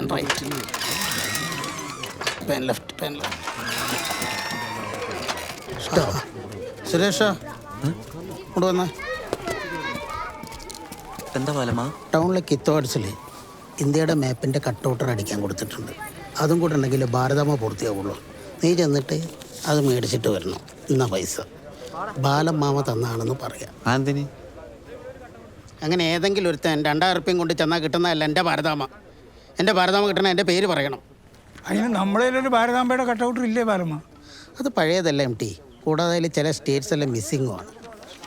Pan right, pan left, pan left. സുരേഷ ഇവിടെ വന്ന എന്താ പാലമ്മ? ടൗണിലെ കിത്തോട്സിൽ ഇന്ത്യയുടെ മാപ്പിൻ്റെ കട്ടൗട്ടർ അടിക്കാൻ കൊടുത്തിട്ടുണ്ട്. അതും കൂടെ ഉണ്ടെങ്കിൽ ഭാരതമ്മ പൂർത്തിയാവുള്ളൂ. നീ ചെന്നിട്ട് അത് മേടിച്ചിട്ട് വരണം. എന്നാ പൈസ ബാലമ്മാമ തന്നാണെന്ന് പറയാം. ആന്തിനി അങ്ങനെ ഏതെങ്കിലും ഒരുത്തൻ 2000 ഉറുപ്പ്യം കൊണ്ട് ചെന്നാൽ കിട്ടുന്നതല്ല എൻ്റെ ഭാരതാമ്മ. എൻ്റെ ഭാരതാമ്മ കിട്ടണ എൻ്റെ പേര് പറയണം. അതിന് നമ്മളതിലൊരു ഭാരതാംബയുടെ കട്ടൗട്ടർ ഇല്ലേ ബാലമ്മ? അത് പഴയതല്ല എം ടി. കൂടാതെ അതിൽ ചില സ്റ്റേറ്റ്സ് എല്ലാം മിസ്സിങ്ങുമാണ്.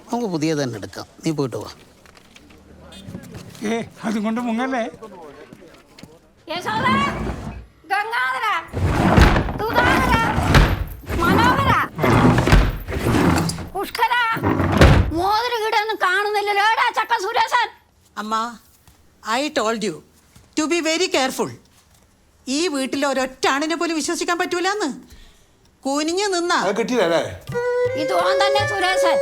നമുക്ക് പുതിയത് തന്നെ എടുക്കാം. നീ പോയിട്ട് വാ. അതുകൊണ്ട് മുങ്ങല്ലേ. അമ്മ, I told you to be very careful. ഈ വീട്ടിൽ ഒരൊറ്റ ആണിനെ പോലും വിശ്വസിക്കാൻ പറ്റൂലെന്ന്. കുനിഞ്ഞു നിന്നാ ഇത് ഓൻ തന്നെ സുരേശൻ.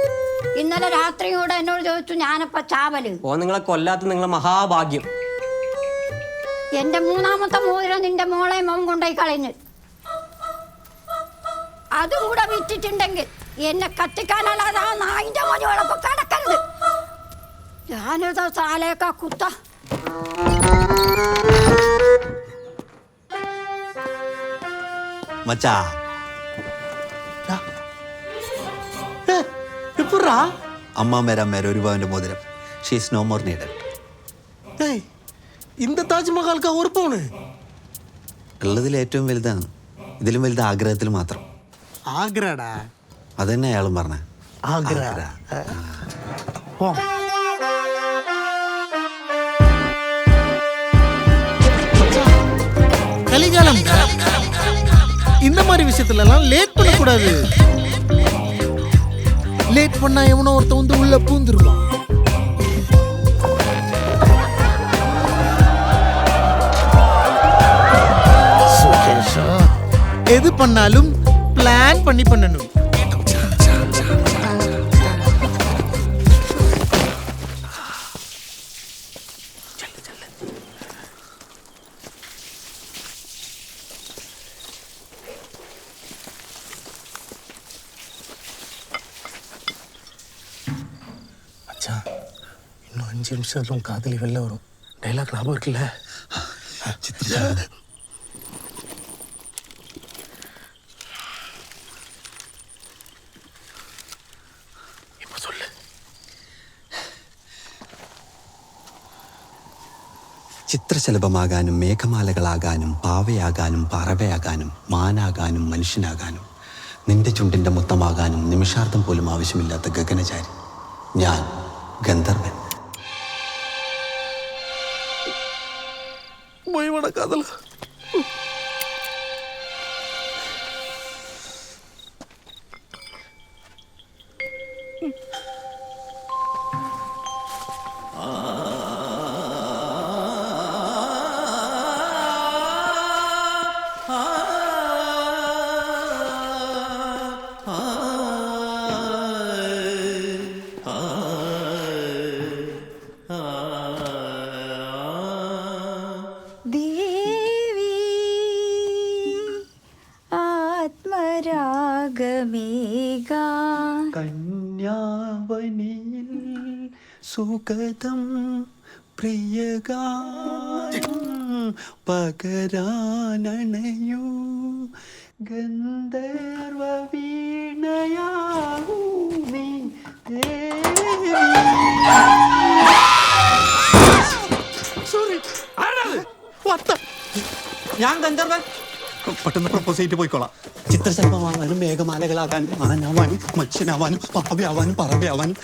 ഇന്നലെ രാത്രിയോടെ എന്നോട് ചോദിച്ചു ഞാനപ്പ ചാവല്. ഓ നിങ്ങളെ കൊല്ലാത്ത നിങ്ങളെ മഹാഭാഗ്യം. എന്റെ 3ാമത്തെ മോതിരം നിന്റെ മോളെ മോൻ കൊണ്ടുപോയി കളഞ്ഞു. അതും കൂടെ വിറ്റിട്ടുണ്ടെങ്കിൽ എന്നെ കത്തിക്കാനല്ലാതെ ആ നായിന്റെ മോനോടൊപ്പം കിടക്കരുത്. ഞാനിത് താലേക്കാ കുത്ത. മച്ചാ അമ്മ മേരാ മേര ഒരു പവന്റെ മോതിരം. She's no more needed. இந்த താജ്മഹൽ ഉറപ്പാണ് ഉള്ളതിൽ ഏറ്റവും വലുതാണ്. ഇതിലും വലുത് ആഗ്രഹത്തിൽ മാത്രം. ആഗ്രടാ അതന്നെ അയാളും പറഞ്ഞ ആഗ്ര. கலிகாலம் இந்த மாதிரி விஷயத்துல எல்லாம் லேட் பண்ணக்கூடாது. லேட் பண்ணா எவனோ ஒருத்த வந்து உள்ள பூந்துருவான். எது பண்ணாலும் பிளான் பண்ணி பண்ணணும். இன்னும் 5 நிமிஷம் காதலி வெளில வரும். டைலாக் ஞாபகம் இருக்குல்ல? இப்ப சொல்லு. ചിത്രശലഭമാകാനും മേഘമാലകളാകാനും പാവയാകാനും പറവയാകാനും മാനാകാനും മനുഷ്യനാകാനും നിന്റെ ചുണ്ടിൻ്റെ മുത്തമാകാനും നിമിഷാർത്ഥം പോലും ആവശ്യമില്ലാത്ത ഗഗനചാരി ഞാൻ ഗന്ധർവൻ. കാതല കന്യാവനിയിൽ സുഗതം പ്രിയഗാനം പകരാനണയൂ ഗന്ധർവ വീണയാവൂ നീ ദേവി. ഞാൻ ഗന്ധർവൻ. പെട്ടെന്ന് പ്രപ്പോസ് ചെയ്തിട്ട് പോയിക്കോളാം. ചിത്രശലഭമാകാനും മേഘമാലകളാകാനും മാനാവാനും മനുഷ്യനാവാനും പാവയാവാനും പറവയാവാനും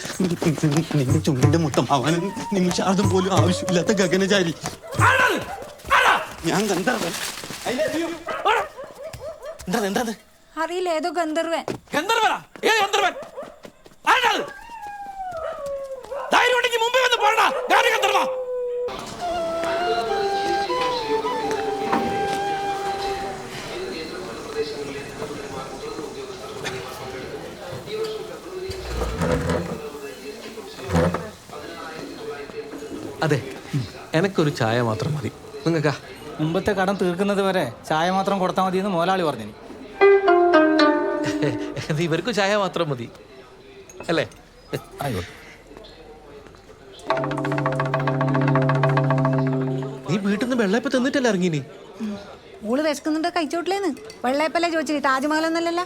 നിന്റെ ചുണ്ടിന്റെ മുത്തമാവാനും നിമിഷാർദ്ധം പോലും ആവശ്യമില്ലാത്ത ഗഗനചാരി ഞാൻ ഗന്ധർവൻ. എന്താ അറിയില്ല, ഏതോ ഗന്ധർവൻ. ഗന്ധർവനാ? ഏത് ഗന്ധർവൻ? ആരാണ്? ധൈര്യം ഉണ്ടെങ്കിൽ മുമ്പേ വന്ന് പോടാ. ഗന്ധർവ അതെ, എനക്കൊരു ചായ മാത്രം മതി. നിങ്ങൾക്കാ? മുമ്പത്തെ കടം തീർക്കുന്നത് വരെ ചായ മാത്രം കൊടുത്താൽ മതി എന്ന് മോലാളി പറഞ്ഞു. ഇവർക്കും ചായ മാത്രം മതി അല്ലേ? ആയിക്കോട്ടെ. നീ വീട്ടിൽ നിന്ന് വെള്ളയപ്പം തിന്നിട്ടല്ല ഇറങ്ങിനി? ഓള് വിശക്കുന്നുണ്ട് കഴിച്ചോട്ടില്ലേന്ന്. വെള്ളയപ്പല്ലേ ചോദിച്ചിട്ട് താജ്മഹലൊന്നല്ലല്ല.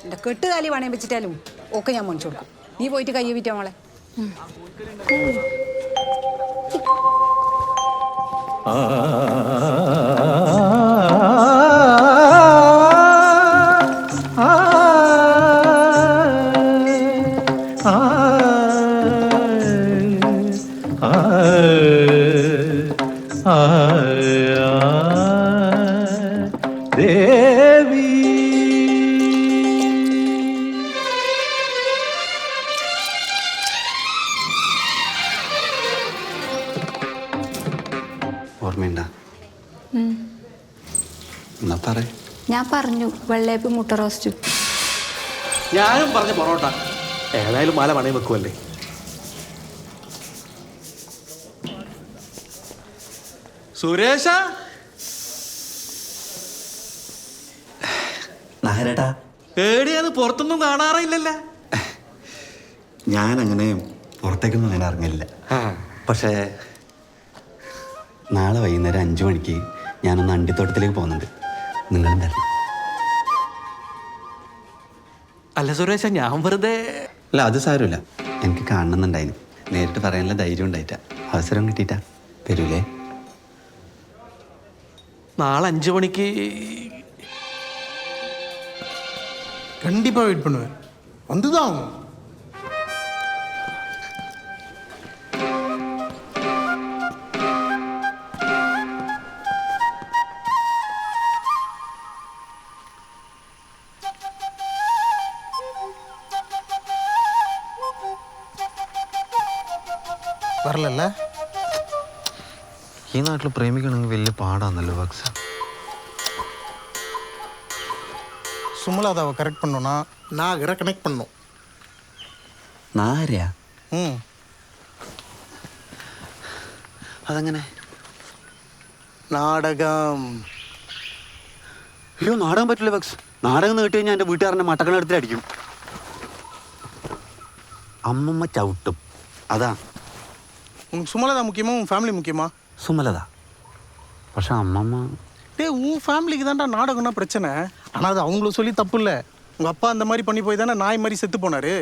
എൻ്റെ കെട്ടുകാലി പണയം വെച്ചിട്ടാലും ഒക്കെ ഞാൻ മേടിച്ചു കൊടുക്കും. നീ പോയിട്ട് കയ്യ വിറ്റ മോളെ. ഓർമ്മയുണ്ടാ? എന്നാ പറ. ഞാൻ പറഞ്ഞു വെള്ളയപ്പ് മുട്ട റോസ്റ്റ്. ഞാനും പറഞ്ഞ പൊറോട്ട. ഏതായാലും മാല പണയം വെക്കുമല്ലേ. സുരേഷ, നായരേട്ടാ, ഏടിയാന്ന് പുറത്തൊന്നും കാണാറില്ലല്ലേ? ഞാനങ്ങനെ പുറത്തേക്കൊന്നും അങ്ങനെ ഇറങ്ങില്ല. പക്ഷേ നാളെ വൈകുന്നേരം 5 മണിക്ക് ഞാനൊന്ന് അണ്ടിത്തോട്ടത്തിലേക്ക് പോകുന്നുണ്ട്. നിങ്ങളും തരണം. അല്ല സുരേഷ, ഞാൻ വെറുതെ. അല്ല, അത് സാരമില്ല. എനിക്ക് കാണണമെന്നുണ്ടായിരുന്നു. നേരിട്ട് പറയാനുള്ള ധൈര്യം ഉണ്ടായിട്ടാ. അവസരം കിട്ടിയിട്ടാ. വരൂലേ? നാളെ 5 മണിക്ക് கண்டிப்பாக வெயிட் பண்ணுவேன். வந்து தான் ஆகும். வரல. ഈ നാട്ടിൽ പ്രേമിക്കണമെങ്കിൽ വലിയ പാടാന്നല്ലോ ബക്സ. சுமலாதாவை கரெக்ட் பண்ணோன்னா நாகரை கனெக்ட் பண்ணோம். നാരയാ? ம், അതെങ്ങനെ? നാടകം. അയ്യോ, നാടകം പറ്റില്ല ബക്സ്. നാടകം കേട്ട് കഴിഞ്ഞാൽ എൻ്റെ വീട്ടുകാരനെ മട്ടക്കണെടുത്തിലടിക്കും. അമ്മമ്മ ചവിട്ടും. അതാ. உனக்கு சுமலதா முக்கியமா உன் ஃபேமிலி முக்கியமா? സുമലത. പക്ഷെ அம்மம்மா டேய், உன் ஃபேமிலிக்கு தான்டா நாடகம்னா பிரச்சனை. ஆனால் அது அவங்களும் சொல்லி தப்பு இல்லை. உங்கள் அப்பா அந்த மாதிரி பண்ணி போய் தானே நாய் மாதிரி செத்து போனார்.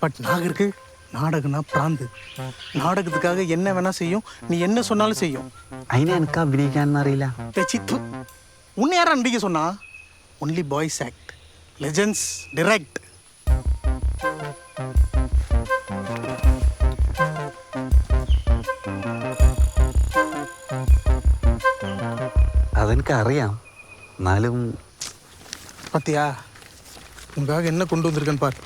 பட் நாகருக்கு நாடகம்னா பிராந்து. நாடகத்துக்காக என்ன வேணால் செய்யும். நீ என்ன சொன்னாலும் செய்யும். അതിനെ എനിക്ക് അഭിനയിക്കാനൊന്നും അറിയില്ല. சித்து உன்னை யாரா நடிக்க சொன்னா? Only boys act, legends direct. അതെനിക്കറിയാം. എന്നാലും பார்த்தியா, உங்களுக்காக என்ன கொண்டு வந்திருக்கேன்னு பாரு.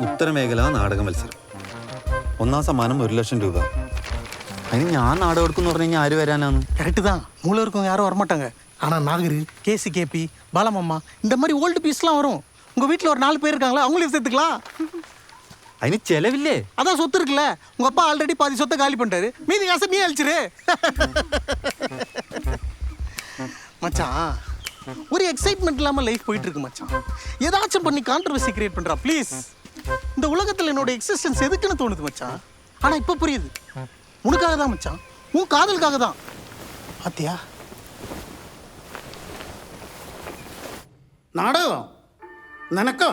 ഉത്തരമേഖല നാടക മത്സരം. 1ാം സമ്മാനം 1 ലക്ഷം രൂപ. അതിന് ഞാൻ നാടകം എടുക്കുമെന്ന് പറഞ്ഞു കഴിഞ്ഞാൽ ആര് വരാനാണ്? கரெக்டு தான். மூளை இருக்கவங்க யாரும் வரமாட்டாங்க. ஆனால் நாகரு, கேசி, பாலமாமா இந்த மாதிரி ஓல்டு பீஸ்லாம் வரும். உங்கள் வீட்டில் ஒரு 4 பேர் இருக்காங்களா, அவங்களையும் சேர்த்துக்கலாம். അതിന് ചെലവില്ലേ? அதான் சொத்து இருக்குல்ல. உங்கள் அப்பா ஆல்ரெடி பாதி சொத்தை காலி பண்ணிட்டாரு. மீதி காசை நீ அழிச்சிரு. மச்சான், ஒரு எக்ஸைட்மெண்ட் இல்லாமல் லைஃப் போயிட்டு இருக்கு மச்சான். ஏதாச்சும் பண்ணி கான்ட்ரவர்சி கிரியேட் பண்ணுறா ப்ளீஸ். இந்த உலகத்தில் என்னோட எக்ஸிஸ்டன்ஸ் எதுக்குன்னு தோணுது மச்சான். ஆனால் இப்போ புரியுது. உனக்காக தான் மச்சான். உன் காதலுக்காக தான். பாத்தியா? നാടകമോ നിനക്കോ?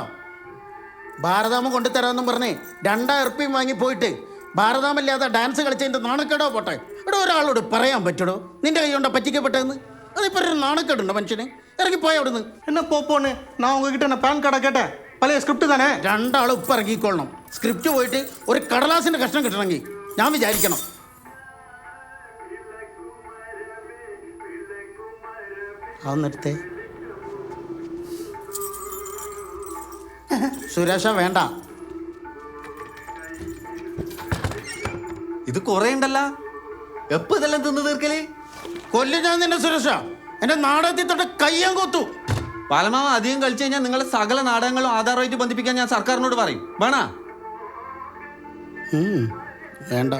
ഭാരതാമ കൊണ്ടുതരാമെന്നും പറഞ്ഞേ 2000 ഉറുപ്പിയും വാങ്ങി പോയിട്ട് ഭാരതാമല്ലാതെ ഡാൻസ് കളിച്ചതിൻ്റെ നാണക്കേടോ പോട്ടെ. ഇവിടെ ഒരാളോട് പറയാൻ പറ്റടോ നിന്റെ കൈ കൊണ്ടാ പറ്റിക്കപ്പെട്ടതെന്ന്? അതിപ്പോൾ ഒരു നാണക്കേടുണ്ടോ മനുഷ്യന്? ഇറങ്ങിപ്പോയി അവിടുന്ന്. என்ன போப்போன்னு நான் உங்ககிட்ட நான் பேன் கார்டை கேட்டேன். பழைய ஸ்கிரிப்ட் தானே. 2 ആൾ ഉപ്പ് ഇറങ്ങിക്കൊള്ളണം. സ്ക്രിപ്റ്റ് പോയിട്ട് ഒരു കടലാസിൻ്റെ കഷ്ണം കിട്ടണമെങ്കിൽ ഞാൻ വിചാരിക്കണം. അതൊന്നെടുത്തേ. സുരേഷ വേണ്ട. ഇത് കുറേ ഉണ്ടല്ലോ. എപ്പോൾ ഇതെല്ലാം തിന്നു തീർക്കല്? കൊല്ലു ഞാൻ നിന്റെ സുരേഷ. എൻ്റെ നാടകത്തിൽ തൊട്ട് കയ്യാൻ കൊത്തു. പാലമാവ അധികം കളിച്ചു കഴിഞ്ഞാൽ നിങ്ങളെ സകല നാടകങ്ങളും ആധാരമായിട്ട് ബന്ധിപ്പിക്കാൻ ഞാൻ സർക്കാരിനോട് പറയും. വേണ? വേണ്ട.